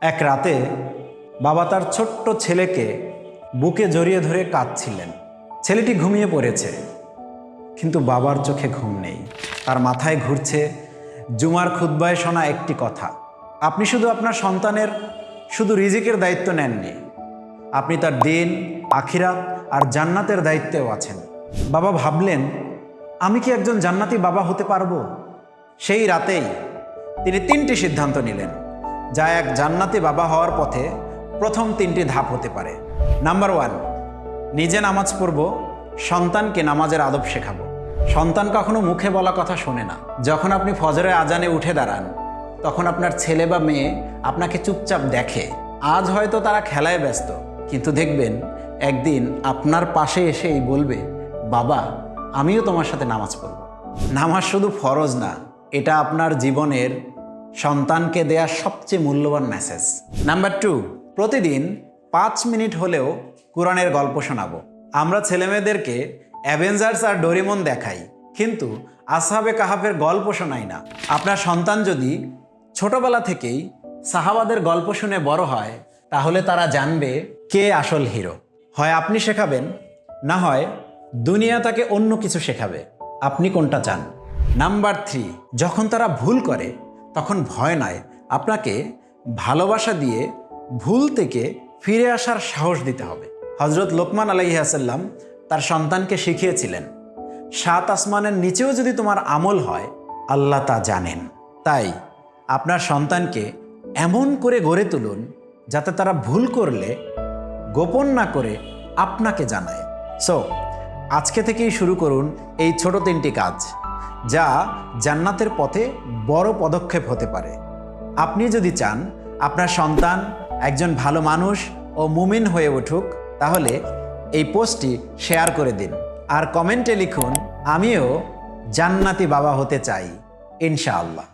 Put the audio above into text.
এক রাতে বাবা তার ছোট্ট ছেলেকে বুকে জড়িয়ে ধরে কাঁদছিলেন। ছেলেটি ঘুমিয়ে পড়েছে, কিন্তু বাবার চোখে ঘুম নেই। তার মাথায় ঘুরছে জুমার খুতবায় শোনা একটি কথা, আপনি শুধু আপনার সন্তানের শুধু রিজিকের দায়িত্ব নেননি, আপনি তার দিন, আখিরাত আর জান্নাতের দায়িত্বেও আছেন। বাবা ভাবলেন, আমি কি একজন জান্নাতি বাবা হতে পারবো? সেই রাতেই তিনি 3টি সিদ্ধান্ত নিলেন, যা এক জান্নাতি বাবা হওয়ার পথে প্রথম 3টি ধাপ হতে পারে। নাম্বার 1, নিজে নামাজ পড়ব, সন্তানকে নামাজের আদব শেখাবো। সন্তান কখনো মুখে বলা কথা শোনে না। যখন আপনি ফজরের আজানে উঠে দাঁড়ান, তখন আপনার ছেলে বা মেয়ে আপনাকে চুপচাপ দেখে। আজ হয়তো তারা খেলায় ব্যস্ত, কিন্তু দেখবেন একদিন আপনার পাশে এসেই বলবে, বাবা, আমিও তোমার সাথে নামাজ পড়ব। নামাজ শুধু ফরজ না, এটা আপনার জীবনের সন্তানকে দেয়া সবচেয়ে মূল্যবান মেসেজ। নাম্বার 2, প্রতিদিন 5 মিনিট হলেও কোরআনের গল্প শোনাবো। আমরা ছেলেমেয়েদেরকে অ্যাভেঞ্জার্স আর ডোরেমন দেখাই, কিন্তু আসহাবে কাহাফের গল্প শোনাই না। আপনার সন্তান যদি ছোটবেলা থেকেই সাহাবাদের গল্প শুনে বড় হয়, তাহলে তারা জানবে কে আসল হিরো। হয় আপনি শেখাবেন, না হয় দুনিয়া তাকে অন্য কিছু শেখাবে। আপনি কোনটা চান? নাম্বার 3, যখন তারা ভুল করে তখন ভয় নয়, আপনাকে ভালোবাসা দিয়ে ভুল থেকে ফিরে আসার সাহস দিতে হবে। হযরত লোকমান আলাইহিস সালাম তার সন্তানকে শিখিয়েছিলেন, 7 আসমানের নিচেও যদি তোমার আমল হয়, আল্লাহ তা জানেন। তাই আপনার সন্তানকে এমন করে গড়ে তুলুন যাতে তারা ভুল করলে গোপন না করে আপনাকে জানায়। সো আজকে থেকেই শুরু করুন এই ছোট 3টি কাজ, যা জান্নাতের পথে বড় পদক্ষেপ হতে পারে। আপনি যদি চান আপনার সন্তান একজন ভালো মানুষ ও মুমিন হয়ে উঠুক, তাহলে এই পোস্টটি শেয়ার করে দিন আর কমেন্টে লিখুন, আমিও জান্নাতি বাবা হতে চাই, ইনশাআল্লাহ।